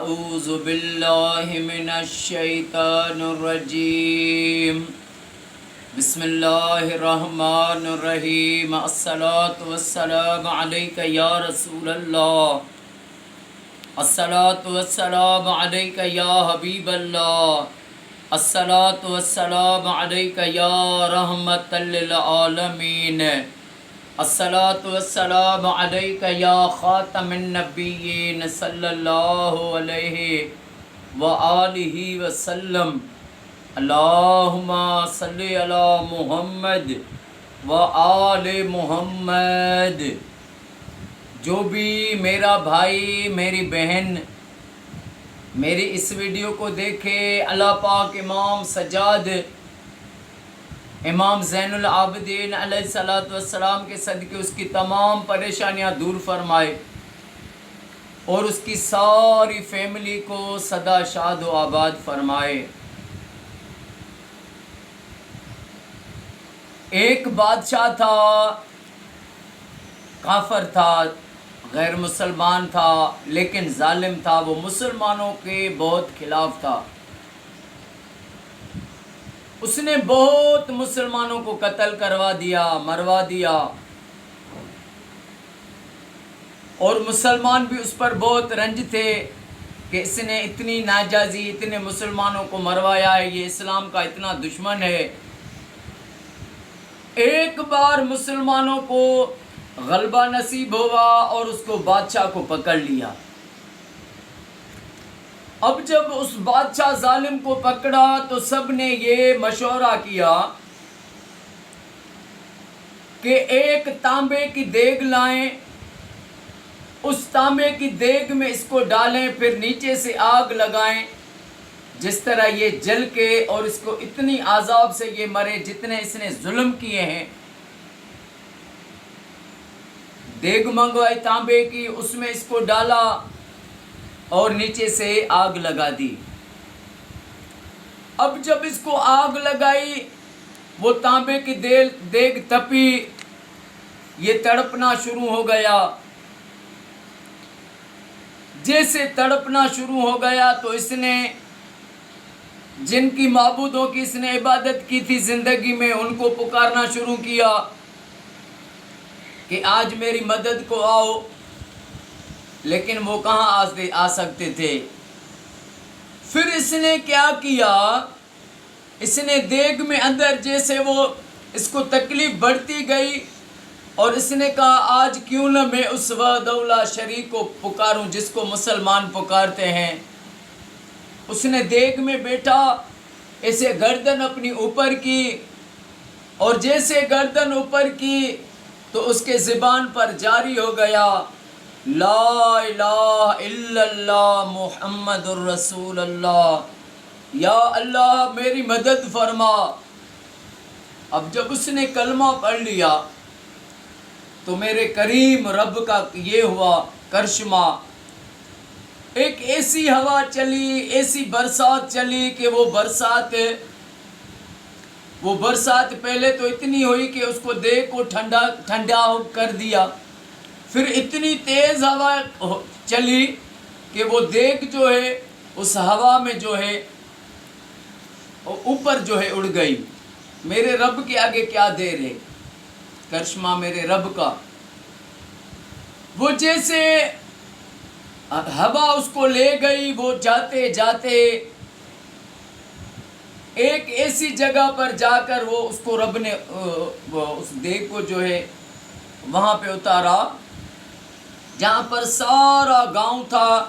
اعوذ باللہ من الشیطان الرجیم بسم اللہ الرحمن الرحیم الصلاۃ والسلام علیک یا رسول اللہ الصلاۃ والسلام علیک یا حبیب اللہ الصلاۃ والسلام علیک یا رحمت للعالمین الصلاۃ والسلام علیک یا خاتم النبیین صلی اللہ علیہ وآلہ وسلم اللہم صلی علی محمد وآل محمد۔ جو بھی میرا بھائی میری بہن میری اس ویڈیو کو دیکھے، اللہ پاک امام سجاد امام زین العابدین علیہ الصلوۃ والسلام کے صدقے اس کی تمام پریشانیاں دور فرمائے اور اس کی ساری فیملی کو سدا شاد و آباد فرمائے۔ ایک بادشاہ تھا، کافر تھا، غیر مسلمان تھا، لیکن ظالم تھا، وہ مسلمانوں کے بہت خلاف تھا۔ اس نے بہت مسلمانوں کو قتل کروا دیا، مروا دیا، اور مسلمان بھی اس پر بہت رنج تھے کہ اس نے اتنی ناجائزی اتنے مسلمانوں کو مروایا ہے، یہ اسلام کا اتنا دشمن ہے۔ ایک بار مسلمانوں کو غلبہ نصیب ہوا اور اس کو بادشاہ کو پکڑ لیا۔ اب جب اس بادشاہ ظالم کو پکڑا تو سب نے یہ مشورہ کیا کہ ایک تانبے کی دیگ لائیں، اس تانبے کی دیگ میں اس کو ڈالیں، پھر نیچے سے آگ لگائیں، جس طرح یہ جل کے اور اس کو اتنی عذاب سے یہ مرے جتنے اس نے ظلم کیے ہیں۔ دیگ منگوائی تانبے کی، اس میں اس کو ڈالا اور نیچے سے آگ لگا دی۔ اب جب اس کو آگ لگائی، وہ تانبے کی دیگ تپی، یہ تڑپنا شروع ہو گیا۔ جیسے تڑپنا شروع ہو گیا تو اس نے جن کی معبودوں کی اس نے عبادت کی تھی زندگی میں، ان کو پکارنا شروع کیا کہ آج میری مدد کو آؤ، لیکن وہ کہاں آ سکتے تھے۔ پھر اس نے کیا کیا، اس نے دیگ میں اندر جیسے وہ اس کو تکلیف بڑھتی گئی، اور اس نے کہا آج کیوں نہ میں اس وحدہ لا شریک کو پکاروں جس کو مسلمان پکارتے ہیں۔ اس نے دیگ میں بیٹھا، ایسے گردن اپنی اوپر کی، اور جیسے گردن اوپر کی تو اس کے زبان پر جاری ہو گیا لا الہ الا اللہ محمد الرسول اللہ، یا اللہ میری مدد فرما۔ اب جب اس نے کلمہ پڑھ لیا تو میرے کریم رب کا یہ ہوا کرشمہ، ایک ایسی ہوا چلی، ایسی برسات چلی کہ وہ برسات پہلے تو اتنی ہوئی کہ اس کو دیگ کو ٹھنڈا کر دیا، پھر اتنی تیز ہوا چلی کہ وہ دیگ جو ہے اس ہوا میں جو ہے اوپر جو ہے اڑ گئی۔ میرے رب کے آگے کیا دیر ہے، کرشمہ میرے رب کا۔ وہ جیسے ہوا اس کو لے گئی، وہ جاتے جاتے ایک ایسی جگہ پر جا کر وہ اس کو رب نے اس دیگ کو جو ہے وہاں پہ اتارا جہاں پر سارا گاؤں تھا،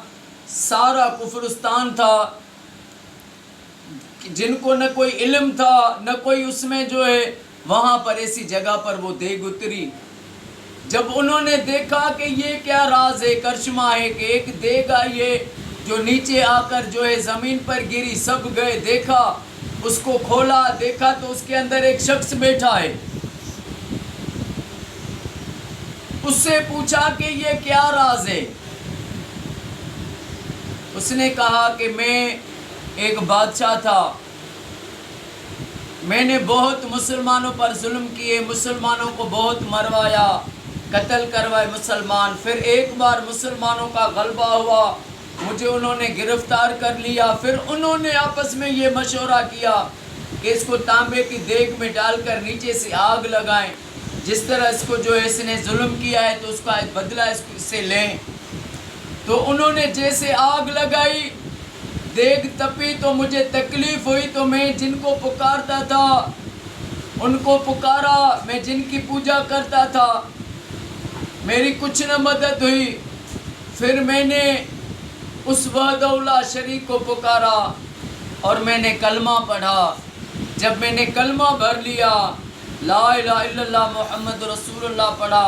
سارا کفرستان تھا، جن کو نہ کوئی علم تھا نہ کوئی اس میں جو ہے، وہاں پر ایسی جگہ پر وہ دیگ اتری۔ جب انہوں نے دیکھا کہ یہ کیا راز ہے، کرشمہ ہے کہ ایک دیگ آئی ہے جو نیچے آ کر جو ہے زمین پر گری، سب گئے، دیکھا، اس کو کھولا، دیکھا تو اس کے اندر ایک شخص بیٹھا ہے۔ اس سے پوچھا کہ یہ کیا راز ہے؟ اس نے کہا کہ میں ایک بادشاہ تھا، میں نے بہت مسلمانوں پر ظلم کیے، مسلمانوں کو بہت مروایا، قتل کروائے مسلمان، پھر ایک بار مسلمانوں کا غلبہ ہوا مجھے انہوں نے گرفتار کر لیا. پھر انہوں نے آپس میں یہ مشورہ کیا کہ اس کو تانبے کی دیگ میں ڈال کر نیچے سے آگ لگائیں. جس طرح اس کو جو ہے اس نے ظلم کیا ہے تو اس کا بدلہ اس سے لیں. تو انہوں نے جیسے آگ لگائی، دیگ تپی تو مجھے تکلیف ہوئی، تو میں جن کو پکارتا تھا ان کو پکارا، میں جن کی پوجا کرتا تھا، میری کچھ نہ مدد ہوئی. پھر میں نے اس وحدہ لا شریک کو پکارا اور میں نے کلمہ پڑھا. جب میں نے کلمہ بھر لیا، لا الہ الا اللہ محمد رسول اللہ پڑھا،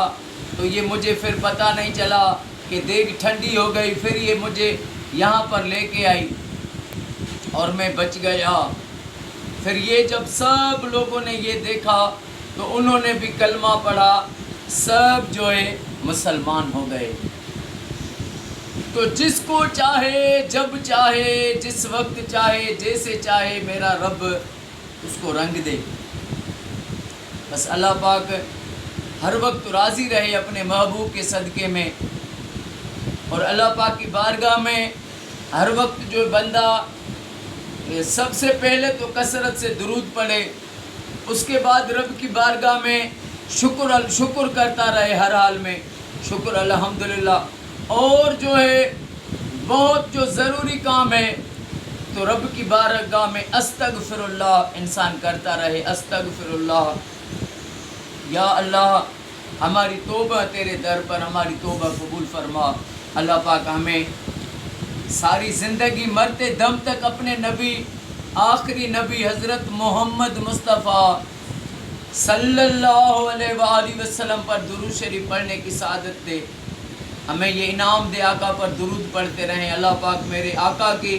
تو یہ مجھے پھر پتہ نہیں چلا کہ دیگ ٹھنڈی ہو گئی. پھر یہ مجھے یہاں پر لے کے آئی اور میں بچ گیا. پھر یہ جب سب لوگوں نے یہ دیکھا تو انہوں نے بھی کلمہ پڑھا، سب جو ہے مسلمان ہو گئے. تو جس کو چاہے، جب چاہے، جس وقت چاہے، جیسے چاہے میرا رب اس کو رنگ دے. بس اللہ پاک ہر وقت راضی رہے اپنے محبوب کے صدقے میں. اور اللہ پاک کی بارگاہ میں ہر وقت جو بندہ سب سے پہلے تو کثرت سے درود پڑھے، اس کے بعد رب کی بارگاہ میں شکر کرتا رہے ہر حال میں، شکر الحمدللہ. اور جو ہے بہت جو ضروری کام ہے تو رب کی بارگاہ میں استغفر اللہ انسان کرتا رہے. استغفر اللہ، یا اللہ ہماری توبہ تیرے در پر، ہماری توبہ قبول فرما. اللہ پاک ہمیں ساری زندگی مرتے دم تک اپنے نبی، آخری نبی حضرت محمد مصطفیٰ صلی اللہ علیہ وآلہ وسلم پر درود شریف پڑھنے کی سعادت دے. ہمیں یہ انعام دے، آقا پر درود پڑھتے رہیں. اللہ پاک میرے آقا کی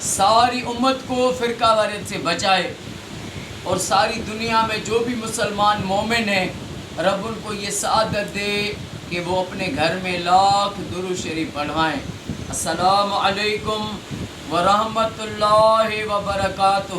ساری امت کو فرقہ واریت سے بچائے، اور ساری دنیا میں جو بھی مسلمان مومن ہیں رب ان کو یہ سعادت دے کہ وہ اپنے گھر میں لاکھ درود شریف پڑھوائیں. السلام علیکم ورحمۃ اللہ وبرکاتہ.